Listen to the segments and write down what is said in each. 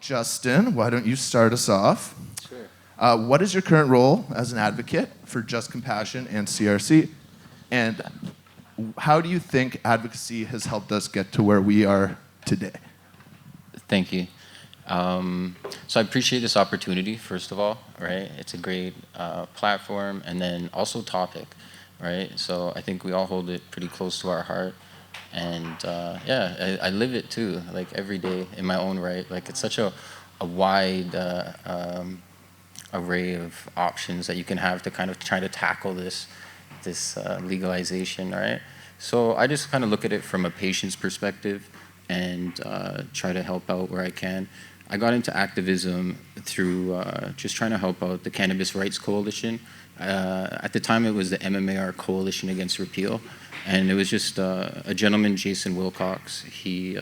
Justin, why don't you start us off? Sure. What is your current role as an advocate for Just Compassion and CRC? And how do you think advocacy has helped us get to where we are today? Thank you. So I appreciate this opportunity, first of all, right? It's a great platform and then also topic, right? So I think we all hold it pretty close to our heart. And I live it too, like every day in my own right. Like it's such a wide array of options that you can have to kind of try to tackle this legalization, right? So I just kind of look at it from a patient's perspective and try to help out where I can. I got into activism through just trying to help out the Cannabis Rights Coalition. At the time, it was the MMAR Coalition Against Repeal. And it was just a gentleman, Jason Wilcox. He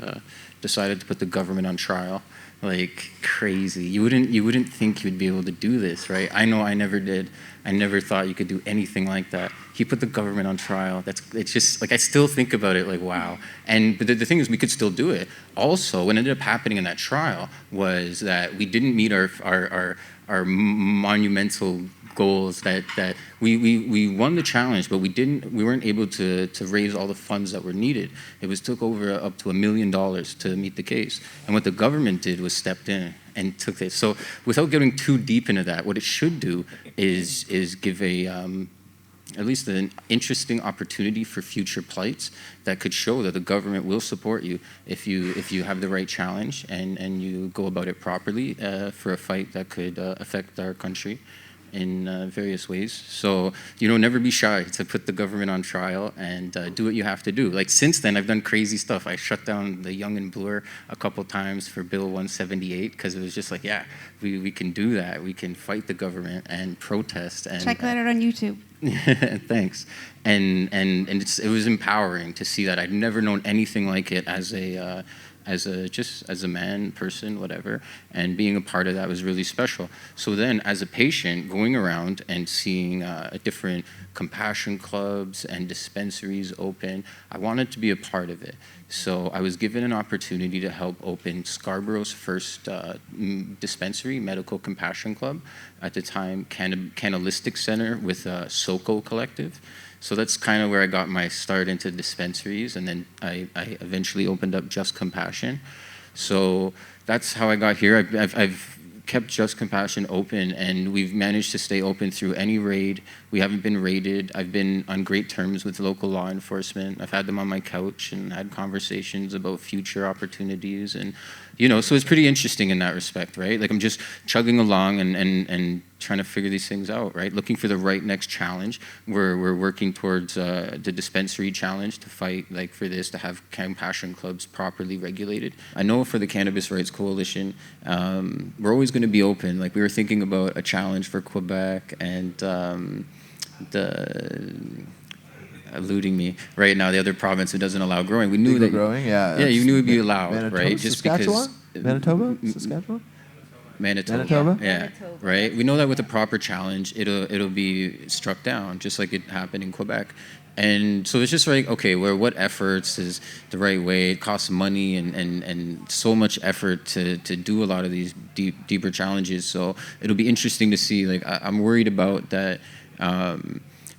decided to put the government on trial, like crazy. You wouldn't think you'd be able to do this, right? I know I never did. I never thought you could do anything like that. He put the government on trial. It's just like I still think about it, like wow. But the thing is, we could still do it. Also, what ended up happening in that trial was that we didn't meet our monumental goals that we won the challenge, but we weren't able to raise all the funds that were needed. It was took over up to $1 million to meet the case. And what the government did was stepped in and took this. So without getting too deep into that, what it should do is give at least an interesting opportunity for future plights that could show that the government will support you if you have the right challenge and you go about it properly for a fight that could affect our country in various ways. So, never be shy to put the government on trial and do what you have to do. Like since then, I've done crazy stuff. I shut down the Young and Bloor a couple times for Bill 178 because it was just like, yeah, we can do that. We can fight the government and protest. And check that out on YouTube. Thanks. And it was empowering to see that. I'd never known anything like it as a man, person, whatever, and being a part of that was really special. So then as a patient, going around and seeing different compassion clubs and dispensaries open, I wanted to be a part of it. So I was given an opportunity to help open Scarborough's first dispensary, Medical Compassion Club, at the time Cannabis Center with SoCo Collective. So that's kind of where I got my start into dispensaries, and then I eventually opened up Just Compassion. So that's how I got here. I've kept Just Compassion open, and we've managed to stay open through any raid. We haven't been raided. I've been on great terms with local law enforcement. I've had them on my couch and had conversations about future opportunities, and so it's pretty interesting in that respect, right? Like I'm just chugging along and trying to figure these things out, right? Looking for the right next challenge. We're working towards the dispensary challenge to fight like for this, to have compassion clubs properly regulated. I know for the Cannabis Rights Coalition, we're always going to be open. Like we were thinking about a challenge for Quebec and eluding me right now, the other province who doesn't allow growing. We knew Legal that growing, yeah. Yeah, you knew it'd be allowed, Manitoba, right? Just Saskatchewan? because Manitoba? Saskatchewan? Manitoba. Yeah. Yeah, Manitoba. right. We know that with a proper challenge, it'll be struck down, just like it happened in Quebec. And so it's just like, okay, what efforts is the right way? It costs money and so much effort to do a lot of these deeper challenges. So it'll be interesting to see. Like I'm worried about that.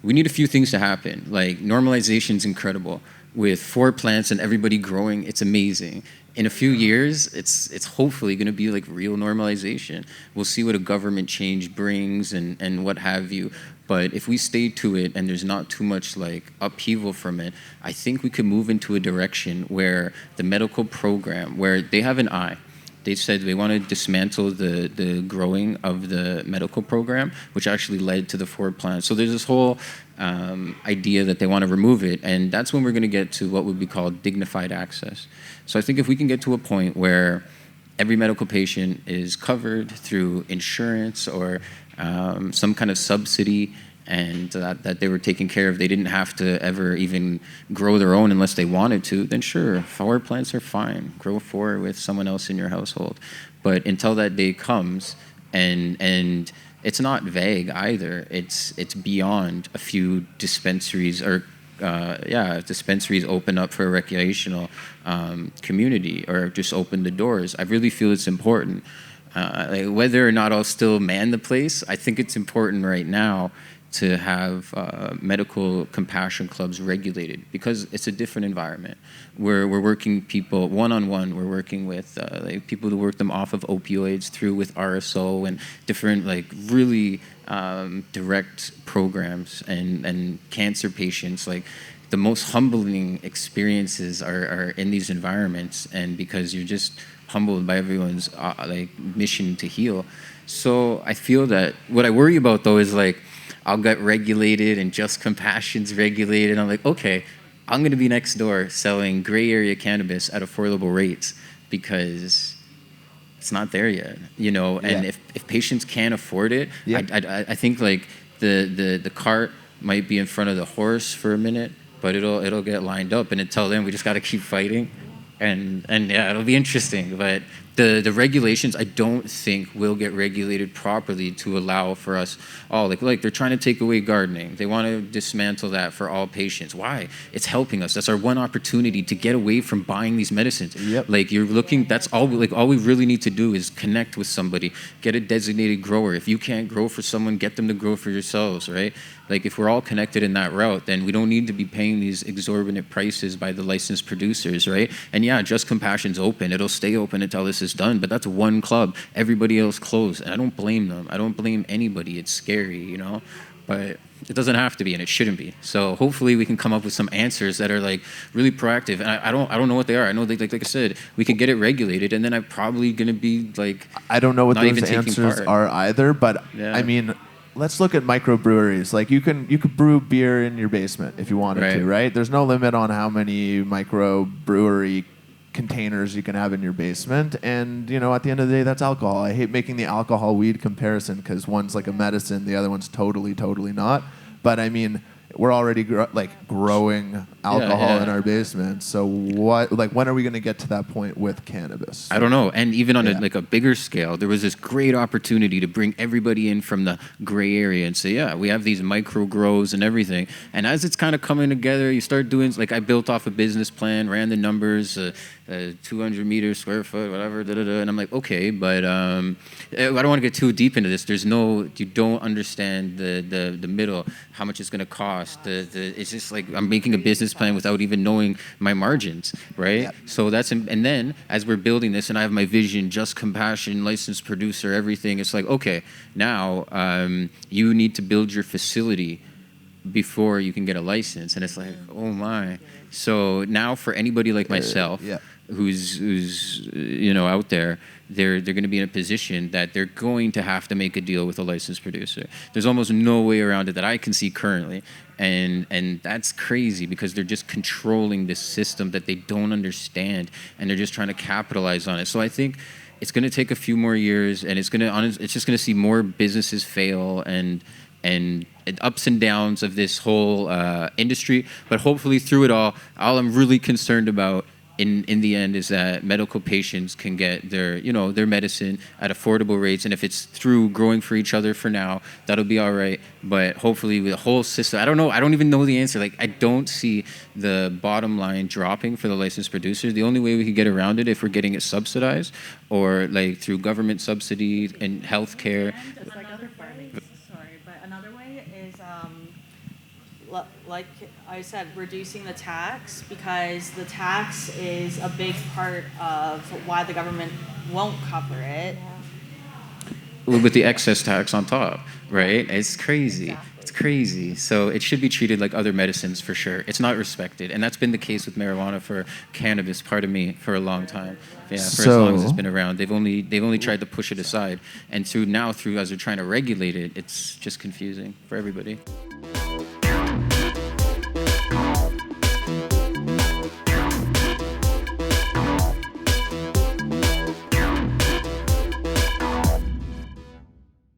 We need a few things to happen. Like normalization's incredible. With 4 plants and everybody growing, it's amazing. In a few years, it's hopefully going to be like real normalization. We'll see what a government change brings and what have you. But if we stay to it and there's not too much like upheaval from it, I think we could move into a direction where the medical program, where they have an eye. They said they want to dismantle the growing of the medical program, which actually led to the 4 plants. So there's this whole idea that they want to remove it, and that's when we're going to get to what would be called dignified access. So I think if we can get to a point where every medical patient is covered through insurance or some kind of subsidy, and that they were taken care of, they didn't have to ever even grow their own unless they wanted to, then sure, 4 plants are fine. Grow 4 with someone else in your household. But until that day comes, and it's not vague either, it's beyond a few dispensaries or dispensaries open up for a recreational community, or just open the doors. I really feel it's important. Like whether or not I'll still man the place, I think it's important right now to have medical compassion clubs regulated, because it's a different environment. We're working people one-on-one. We're working with like people who work them off of opioids through with RSO and different like really direct programs, and cancer patients. Like the most humbling experiences are in these environments, and because you're just humbled by everyone's like mission to heal. So I feel that what I worry about though is like, I'll get regulated and Just Compassion's regulated. I'm like, okay, I'm going to be next door selling gray area cannabis at affordable rates because it's not there yet, you know. And if patients can't afford it, I think like the cart might be in front of the horse for a minute, but it'll get lined up, and until then we just got to keep fighting. And yeah, it'll be interesting. But the regulations, I don't think will get regulated properly to allow for us all. Like they're trying to take away gardening. They want to dismantle that for all patients. Why? It's helping us. That's our one opportunity to get away from buying these medicines. Like you're looking, that's all. Like all we really need to do is connect with somebody, get a designated grower. If you can't grow for someone, get them to grow for yourselves, right? Like if we're all connected in that route, then we don't need to be paying these exorbitant prices by the licensed producers, right? And yeah, Just Compassion's open. It'll stay open until this is done, but that's one club. Everybody else closed. And I don't blame them. I don't blame anybody. It's scary, you know? But it doesn't have to be, and it shouldn't be. So hopefully we can come up with some answers that are like really proactive. And I don't know what they are. I know like I said, we could get it regulated, and then I'm probably gonna be like, I don't know what those answers are either, but I mean, let's look at microbreweries. Like you could brew beer in your basement if you wanted to, right? There's no limit on how many microbrewery containers you can have in your basement, and you know, at the end of the day, that's alcohol. I hate making the alcohol weed comparison because one's like a medicine, the other one's totally not. But I mean, we're already growing alcohol in our basement. So what? Like, when are we going to get to that point with cannabis? I don't know. And even on a bigger scale, there was this great opportunity to bring everybody in from the gray area and say, yeah, we have these micro grows and everything. And as it's kind of coming together, you start doing, like, I built off a business plan, ran the numbers, 200 meters, square foot, whatever, and I'm like, okay, but I don't want to get too deep into this. You don't understand the middle, how much it's going to cost. It's just like I'm making a business plan without even knowing my margins, right? Yep. So and then as we're building this, and I have my vision, Just Compassion, licensed producer, everything. It's like, okay, now you need to build your facility before you can get a license, and it's like, oh my. So now for anybody like myself, who's you know, out there, they're going to be in a position that they're going to have to make a deal with a licensed producer. There's almost no way around it that I can see currently, and that's crazy because they're just controlling this system that they don't understand, and they're just trying to capitalize on it. So I think it's going to take a few more years, and it's just going to see more businesses fail and ups and downs of this whole industry. But hopefully through it all I'm really concerned about in the end is that medical patients can get their medicine at affordable rates. And if it's through growing for each other for now, that'll be all right. But hopefully with the whole system, I don't know. I don't even know the answer. Like, I don't see the bottom line dropping for the licensed producers. The only way we can get around it if we're getting it subsidized or like through government subsidy and healthcare. Just like other farming. Sorry, but another way is like I said, reducing the tax, because the tax is a big part of why the government won't cover it. With the excess tax on top, right? It's crazy. Exactly. It's crazy. So it should be treated like other medicines for sure. It's not respected. And that's been the case with marijuana, for cannabis, pardon me, for a long time. Yeah, for as long as it's been around. They've only tried to push it aside. And through as they're trying to regulate it, it's just confusing for everybody.